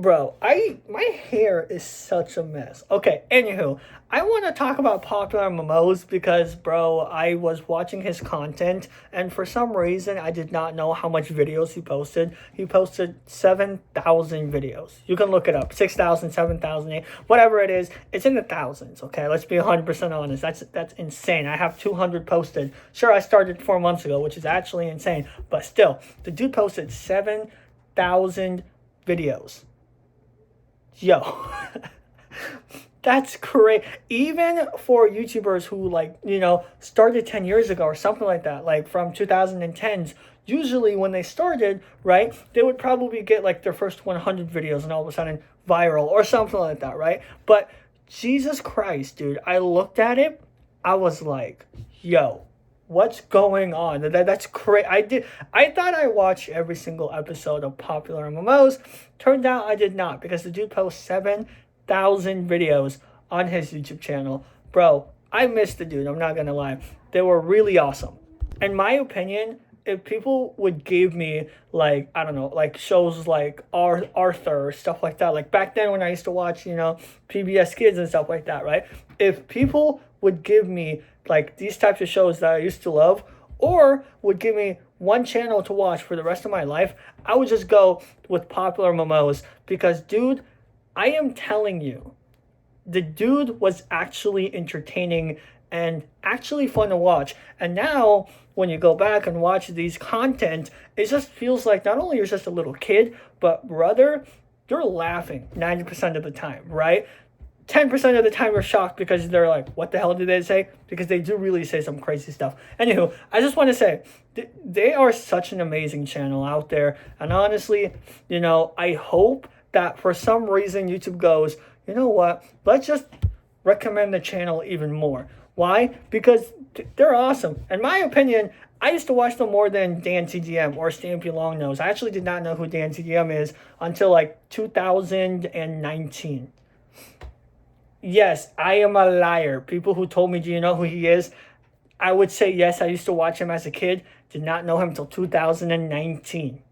Bro, my hair is such a mess. Okay, anywho, I want to talk about Popular Mimos because, bro, I was watching his content, and for some reason, I did not know how much videos he posted. He posted 7,000 videos. You can look it up. 6,000, 7,000, whatever it is, it's in the thousands, okay? Let's be 100% honest. That's insane. I have 200 posted. Sure, I started 4 months ago, which is actually insane, but still, the dude posted 7,000 videos. Yo, that's great. Even for YouTubers who, like, started 10 years ago or something like that, like from 2010s, usually when they started, right, they would probably get like their first 100 videos and all of a sudden viral or something like that, right? But Jesus Christ, dude, I looked at it, I was like, yo, what's going on? That's crazy. I thought I watched every single episode of Popular MMOs. Turned out I did not, because the dude posts 7,000 videos on his YouTube channel. Bro, I missed the dude, I'm not gonna lie. They were really awesome. In my opinion, if people would give me, like, I don't know, like shows like Arthur or stuff like that, like back then when I used to watch, PBS Kids and stuff like that, right? If people would give me like these types of shows that I used to love, or would give me one channel to watch for the rest of my life, I would just go with Popular Mimos, because, dude, I am telling you, the dude was actually entertaining and actually fun to watch. And now, when you go back and watch these content, it just feels like not only you're just a little kid, but brother, you're laughing 90% of the time, right? 10% of the time you're shocked because they're like, what the hell did they say? Because they do really say some crazy stuff. Anywho, I just want to say, they are such an amazing channel out there. And honestly, I hope that for some reason YouTube goes, you know what, let's just recommend the channel even more. Why? Because they're awesome. In my opinion, I used to watch them more than Dan TDM or Stampy Longnose. I actually did not know who Dan TDM is until like 2019. Yes, I am a liar. People who told me, do you know who he is? I would say yes, I used to watch him as a kid. Did not know him until 2019.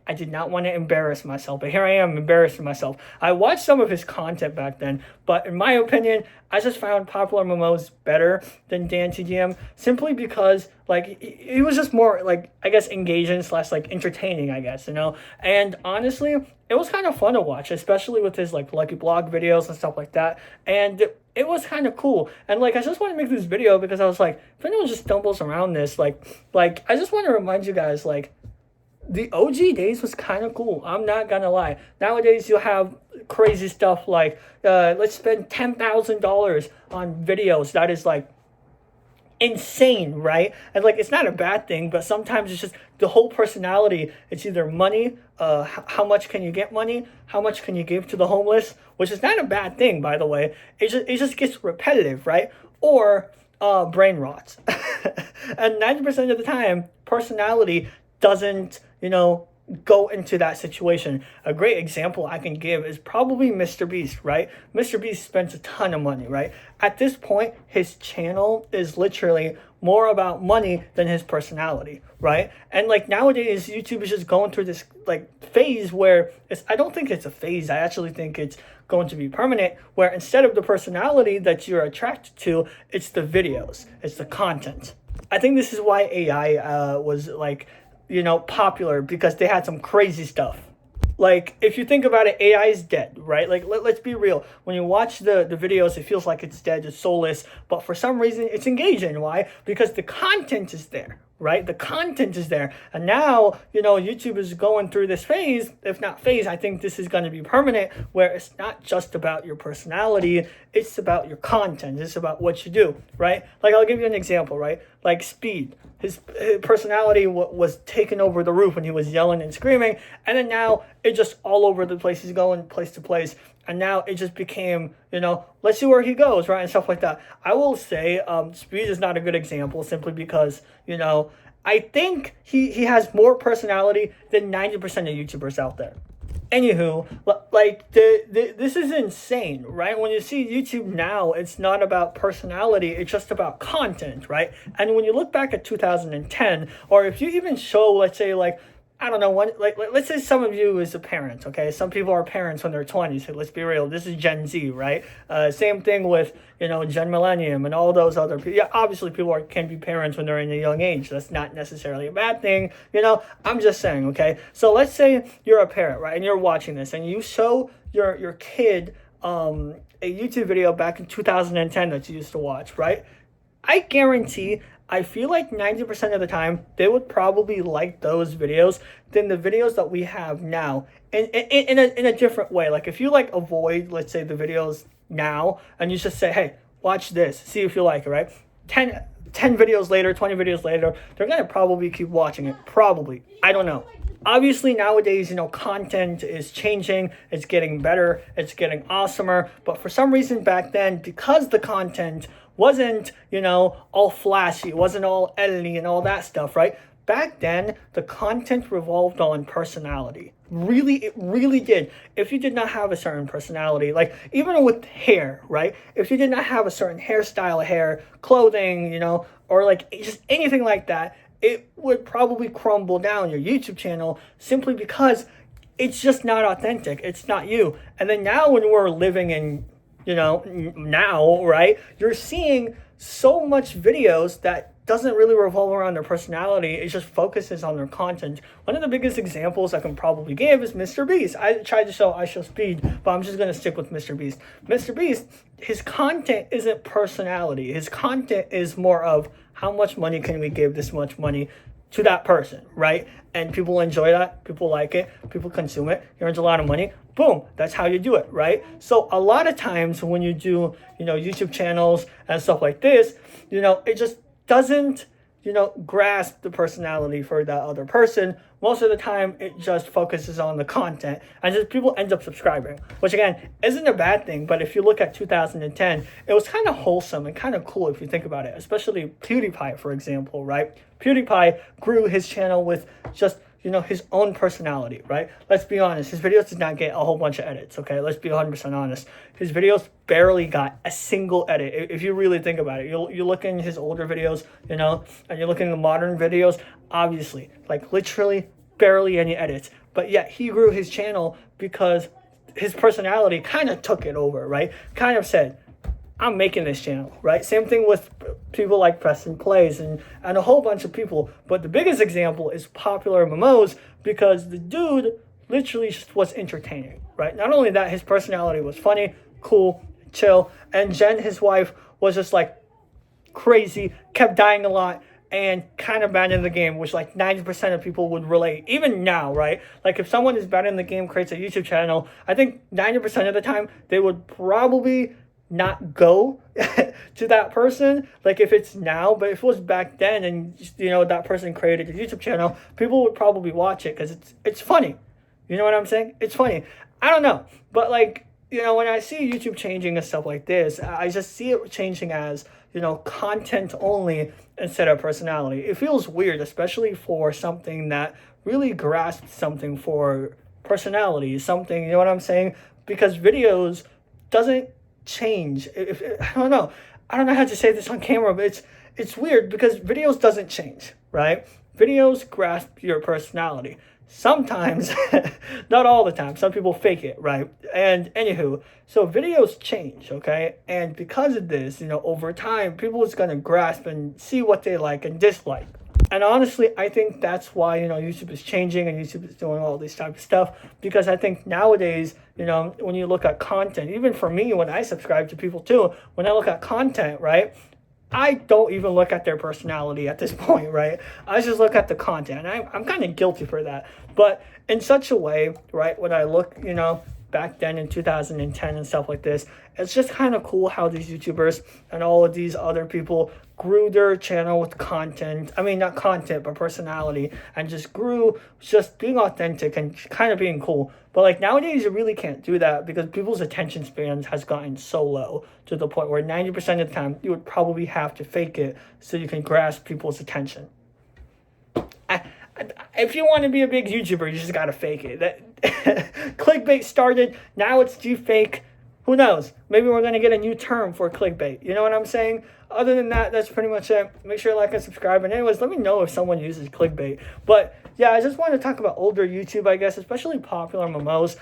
I did not want to embarrass myself, but here I am embarrassing myself. I watched some of his content back then, but in my opinion, I just found Popular Mimos better than Dan TDM, simply because, like, he was just more, like, I guess, engaging / like entertaining, I guess, And honestly, it was kind of fun to watch, especially with his like Lucky Blog videos and stuff like that. And it was kind of cool. And like, I just want to make this video because I was like, if anyone just stumbles around this, like I just want to remind you guys, like, the OG days was kind of cool. I'm not gonna lie. Nowadays you have crazy stuff like, let's spend $10,000 on videos. That is like insane, right? And like, it's not a bad thing, but sometimes it's just the whole personality. It's either money, how much can you get money, how much can you give to the homeless, which is not a bad thing, by the way. It just gets repetitive, right? Or brain rot. And 90% of the time, personality doesn't, go into that situation. A great example I can give is probably Mr. Beast, right? Mr. Beast spends a ton of money, right? At this point, his channel is literally more about money than his personality, right? And like, nowadays, YouTube is just going through this like phase where I don't think it's a phase. I actually think it's going to be permanent, where instead of the personality that you're attracted to, it's the videos, it's the content. I think this is why AI was like, popular, because they had some crazy stuff. Like, if you think about it, AI is dead, right? Like, let's be real. When you watch the videos, it feels like it's dead, it's soulless, but for some reason, it's engaging. Why? Because the content is there, right? The content is there. And now, YouTube is going through this phase, if not phase, I think this is going to be permanent, where it's not just about your personality, it's about your content, it's about what you do, right? Like, I'll give you an example, right? Like Speed. His personality was taking over the roof when he was yelling and screaming, and then now it's just all over the place. He's going place to place, and now it just became, let's see where he goes, right, and stuff like that. I will say Speed is not a good example, simply because, I think he has more personality than 90% of YouTubers out there. Anywho, like, this is insane, right? When you see YouTube now, it's not about personality, it's just about content, right? And when you look back at 2010, or if you even show, let's say, like, I don't know, let's say some of you is a parent, okay? Some people are parents when they're 20, so let's be real. This is Gen Z, right? Same thing with, Gen Millennium and all those other people. Yeah, obviously people can be parents when they're in a young age. That's not necessarily a bad thing, I'm just saying, okay? So let's say you're a parent, right? And you're watching this and you show your kid a YouTube video back in 2010 that you used to watch, right? I guarantee, I feel like 90% of the time, they would probably like those videos than the videos that we have now in a different way. Like if you avoid, let's say, the videos now and you just say, hey, watch this, see if you like it, right? 10 videos later, 20 videos later, they're going to probably keep watching it. Probably. I don't know. Obviously, nowadays, content is changing. It's getting better. It's getting awesomer. But for some reason back then, because the content wasn't, all flashy, it wasn't all editing and all that stuff, right? Back then, the content revolved on personality. It really did. If you did not have a certain personality, like even with hair, right? If you did not have a certain hairstyle, hair, clothing, or like just anything like that, it would probably crumble down your YouTube channel simply because it's just not authentic. It's not you. And then now when we're living in, now, right, you're seeing so much videos that doesn't really revolve around their personality. It just focuses on their content. One of the biggest examples I can probably give is Mr. Beast. I tried to show I Show Speed, but I'm just going to stick with Mr. Beast. Mr. Beast, his content isn't personality. His content is more of how much money can we give this much money to that person, right? And people enjoy that. People like it. People consume it. He earns a lot of money. Boom. That's how you do it, right? So a lot of times when you do, YouTube channels and stuff like this, it just doesn't, grasp the personality for that other person. Most of the time, it just focuses on the content and just people end up subscribing, which again, isn't a bad thing. But if you look at 2010, it was kind of wholesome and kind of cool if you think about it, especially PewDiePie, for example, right? PewDiePie grew his channel with just, his own personality, right? Let's be honest. His videos did not get a whole bunch of edits, okay? Let's be 100% honest. His videos barely got a single edit. If you really think about it, you look in his older videos, and you look in the modern videos, obviously, like literally barely any edits. But yet he grew his channel because his personality kind of took it over, right? Kind of said, I'm making this channel, right? Same thing with people like Preston Plays and a whole bunch of people. But the biggest example is Popularmmos because the dude literally just was entertaining, right? Not only that, his personality was funny, cool, chill. And Jen, his wife, was just like crazy, kept dying a lot, and kind of bad in the game, which like 90% of people would relate. Even now, right? Like if someone is bad in the game, creates a YouTube channel, I think 90% of the time they would probably not go to that person, like if it's now. But if it was back then and that person created a YouTube channel, people would probably watch it because it's funny. You know what I'm saying? It's funny. I don't know, but like when I see YouTube changing and stuff like this, I just see it changing as content only instead of personality. It feels weird, especially for something that really grasps something for personality, something, you know what I'm saying? Because videos doesn't change. I don't know how to say this on camera, but it's weird because videos doesn't change, right? Videos grasp your personality. Sometimes, not all the time. Some people fake it, right? And anywho, so videos change, okay? And because of this, over time, people is going to grasp and see what they like and dislike. And honestly, I think that's why, YouTube is changing and YouTube is doing all this type of stuff. Because I think nowadays, when you look at content, even for me, when I subscribe to people too, when I look at content, right, I don't even look at their personality at this point, right? I just look at the content. And I'm kind of guilty for that. But in such a way, right, when I look, back then in 2010 and stuff like this, it's just kind of cool how these YouTubers and all of these other people grew their channel with content. I mean, not content, but personality, and just grew just being authentic and kind of being cool. But like nowadays, you really can't do that because people's attention spans has gotten so low to the point where 90% of the time you would probably have to fake it so you can grasp people's attention. If you want to be a big YouTuber, you just gotta fake it. That clickbait started. Now it's deepfake. Who knows? Maybe we're gonna get a new term for clickbait. You know what I'm saying? Other than that, that's pretty much it. Make sure to like and subscribe. And anyways, let me know if someone uses clickbait. But yeah, I just wanted to talk about older YouTube, I guess, especially Popular Momos.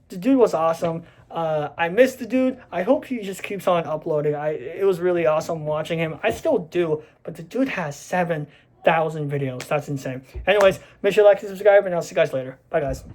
The dude was awesome. I miss the dude. I hope he just keeps on uploading. It was really awesome watching him. I still do, but the dude has 7,000 videos. That's insane. Anyways, make sure you like and subscribe, and I'll see you guys later. Bye, guys.